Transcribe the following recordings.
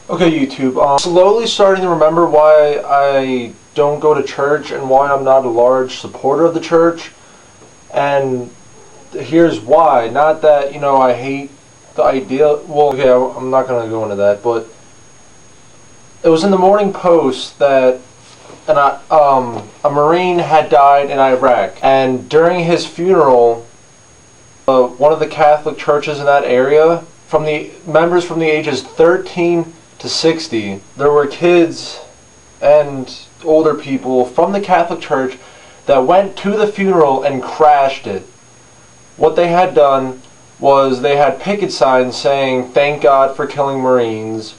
Okay, YouTube. Slowly starting to remember why I don't go to church and why I'm not a large supporter of the church. And here's why. Not that, I hate the idea. Well, okay, I'm not going to go into that, but it was in the Morning Post that a Marine had died in Iraq. And during his funeral, one of the Catholic churches in that area, from the members from the ages 13 to 60, there were kids and older people from the Catholic Church that went to the funeral and crashed it. What they had done was they had picket signs saying, "Thank God for killing Marines,"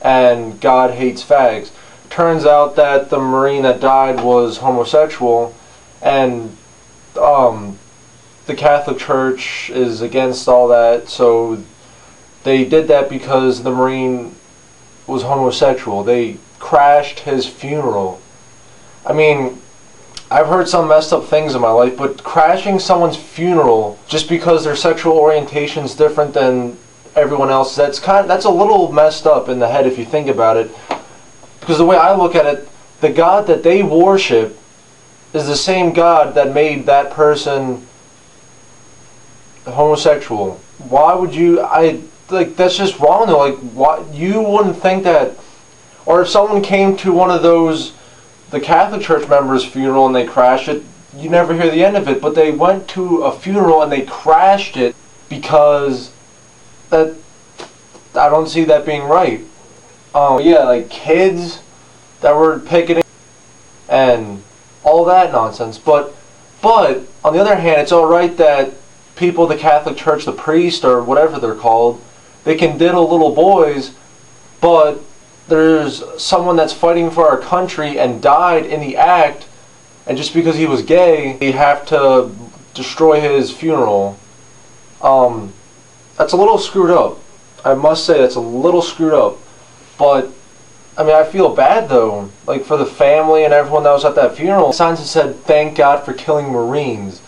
and "God hates fags." Turns out that the Marine that died was homosexual, and the Catholic Church is against all that, so they did that because the Marine was homosexual. They crashed his funeral. I mean, I've heard some messed up things in my life, but crashing someone's funeral just because their sexual orientation is different than everyone else, that's a little messed up in the head if you think about it. Because the way I look at it, the God that they worship is the same God that made that person homosexual. Why would you, that's just wrong though. Like, why, you wouldn't think that, or if someone came to one of those, the Catholic Church members' funeral and they crashed it, you never hear the end of it, but they went to a funeral and they crashed it because I don't see that being right. Yeah, like kids that were picketing and all that nonsense. But on the other hand, it's alright that people of the Catholic Church, the priest or whatever they're called, they can diddle little boys, but there's someone that's fighting for our country and died in the act, and just because he was gay, they have to destroy his funeral. That's a little screwed up. I must say that's a little screwed up. But I mean, I feel bad though, like for the family and everyone that was at that funeral. Signs that said, "Thank God for killing Marines."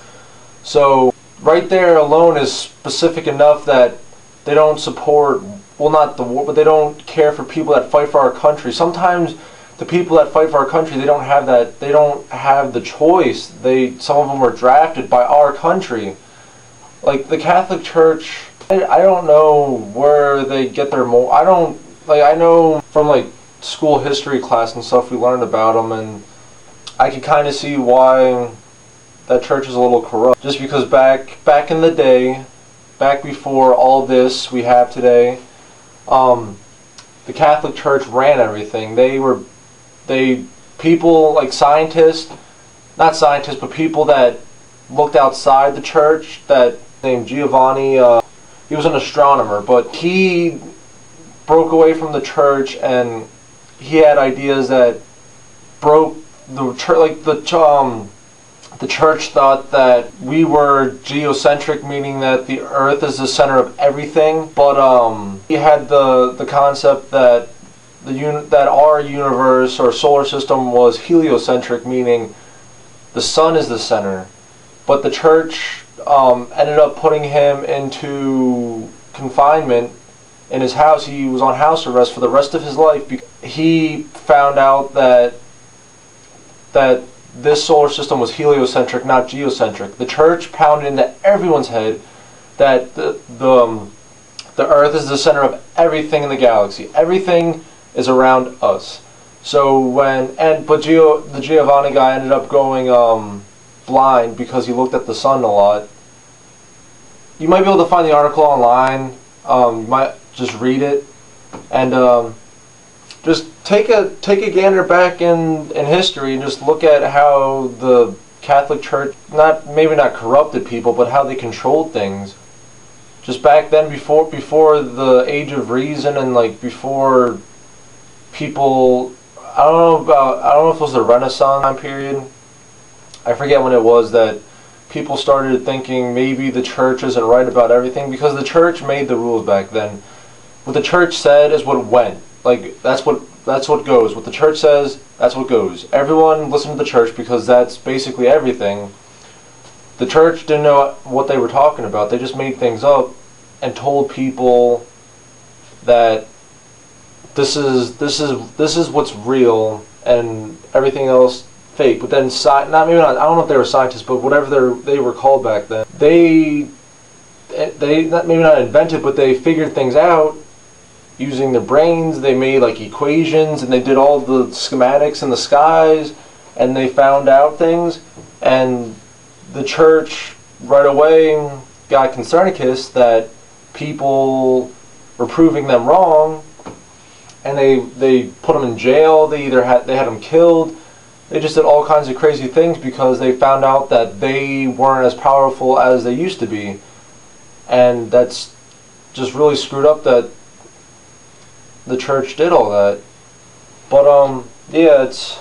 So right there alone is specific enough that they don't support, well, not the war, but they don't care for people that fight for our country. Sometimes the people that fight for our country, they don't have that, they don't have the choice. Some of them were drafted by our country. Like the Catholic Church, I don't know where they get their I know from like school history class and stuff we learned about them, and I could kind of see why that church is a little corrupt. Just because back in the day, back before all this we have today, the Catholic Church ran everything. People like scientists, not scientists, but people that looked outside the church, that named Giovanni, he was an astronomer, but he broke away from the church and he had ideas that broke the church. Like the church thought that we were geocentric, meaning that the earth is the center of everything, but he had the concept that that our universe or solar system was heliocentric, meaning the sun is the center. But the church ended up putting him into confinement in his house. He was on house arrest for the rest of his life because he found out that this solar system was heliocentric, not geocentric. The church pounded into everyone's head that the earth is the center of everything in the galaxy. Everything is around us. So the Giovanni guy ended up going blind because he looked at the sun a lot. You might be able to find the article online. You might just read it and just take a gander back in history and just look at how the Catholic Church maybe not corrupted people, but how they controlled things. Just back then, before the age of reason, and like before people, I don't know if it was the Renaissance time period. I forget when it was that people started thinking maybe the church isn't right about everything, because the church made the rules back then. What the church said is what went. Like that's what goes. What the church says, that's what goes. Everyone listened to the church because that's basically everything. The church didn't know what they were talking about. They just made things up and told people that this is what's real and everything else fake. But then I don't know if they were scientists, but whatever they were called back then, they maybe not invented, but they figured things out using their brains. They made like equations, and they did all the schematics in the skies, and they found out things. And the church right away got Copernicus that people were proving them wrong, and they put them in jail. They had them killed. They just did all kinds of crazy things because they found out that they weren't as powerful as they used to be. And that's just really screwed up that the church did all that. But yeah, just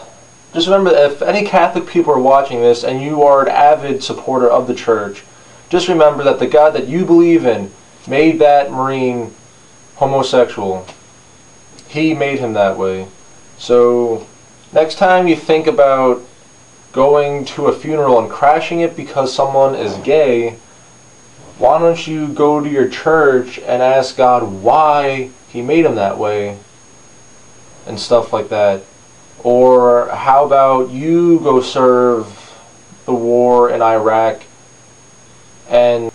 remember, if any Catholic people are watching this and you are an avid supporter of the church, just remember that the God that you believe in made that Marine homosexual. He made him that way. So next time you think about going to a funeral and crashing it because someone is gay, why don't you go to your church and ask God why He made him that way and stuff like that? Or how about you go serve the war in Iraq and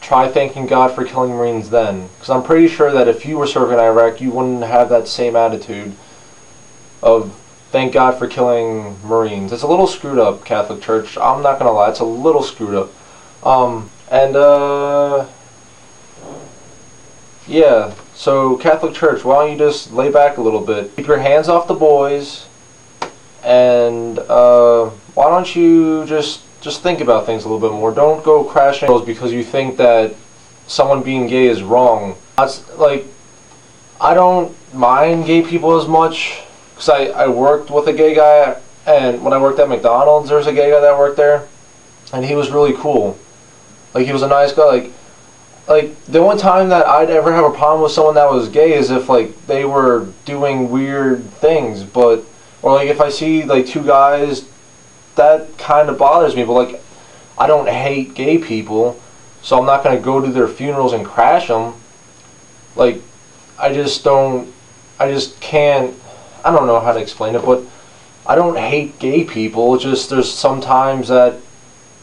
try thanking God for killing Marines then? Because I'm pretty sure that if you were serving in Iraq, you wouldn't have that same attitude of thank God for killing Marines. It's a little screwed up, Catholic Church. I'm not going to lie, it's a little screwed up. Yeah, so Catholic Church, why don't you just lay back a little bit? Keep your hands off the boys, and why don't you just think about things a little bit more. Don't go crashing because you think that someone being gay is wrong. Like, I don't mind gay people as much, because I worked with a gay guy, and when I worked at McDonald's, there was a gay guy that worked there, and he was really cool. Like, he was a nice guy. Like the only time that I'd ever have a problem with someone that was gay is if like they were doing weird things, or like if I see like two guys, that kind of bothers me. But like, I don't hate gay people, so I'm not gonna go to their funerals and crash them. Like, I just can't. I don't know how to explain it, but I don't hate gay people. It's just there's sometimes that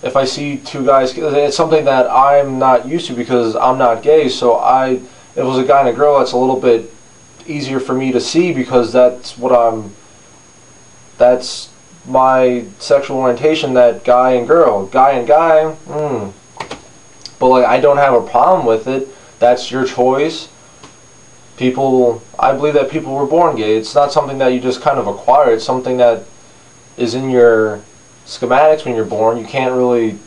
if I see two guys, it's something that I'm not used to because I'm not gay. So if it was a guy and a girl, that's a little bit easier for me to see because that's my sexual orientation, that guy and girl, guy and guy. But like, I don't have a problem with it. That's your choice. I believe that people were born gay. It's not something that you just kind of acquire. It's something that is in your schematics when you're born. You can't really,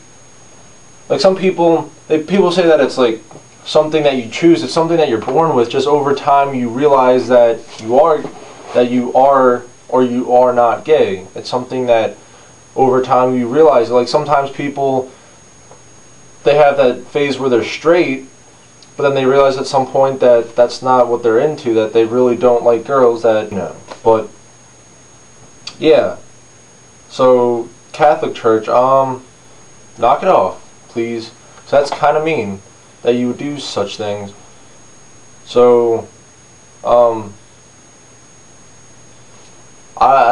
like, some people say that it's like something that you choose. It's something that you're born with. Just over time you realize that you are or you are not gay. It's something that over time you realize. Like, sometimes people, they have that phase where they're straight, but then they realize at some point that that's not what they're into, that they really don't like girls, that, you know. But yeah, so Catholic Church, knock it off, please. So that's kind of mean that you would do such things. So I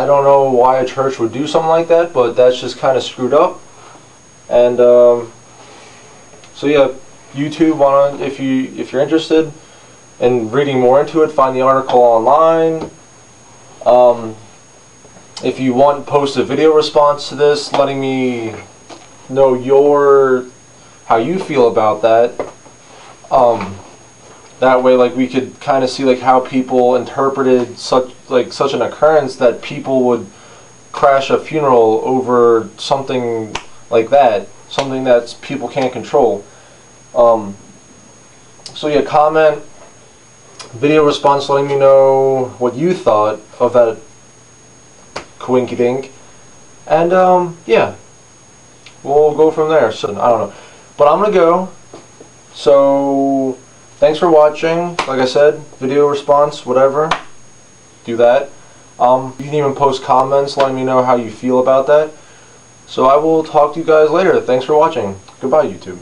don't know why a church would do something like that, but that's just kind of screwed up. And so yeah, YouTube, if you're interested in reading more into it, find the article online. If you want, post a video response to this, letting me know how you feel about that. That way, like, we could kind of see like how people interpreted such an occurrence, that people would crash a funeral over something like that, something that people can't control. So yeah, comment, video response, letting me know what you thought of that coinky dink, and yeah, we'll go from there. So I don't know, but I'm gonna go. So thanks for watching. Like I said, video response, whatever, do that. You can even post comments letting me know how you feel about that. So I will talk to you guys later. Thanks for watching. Goodbye, YouTube.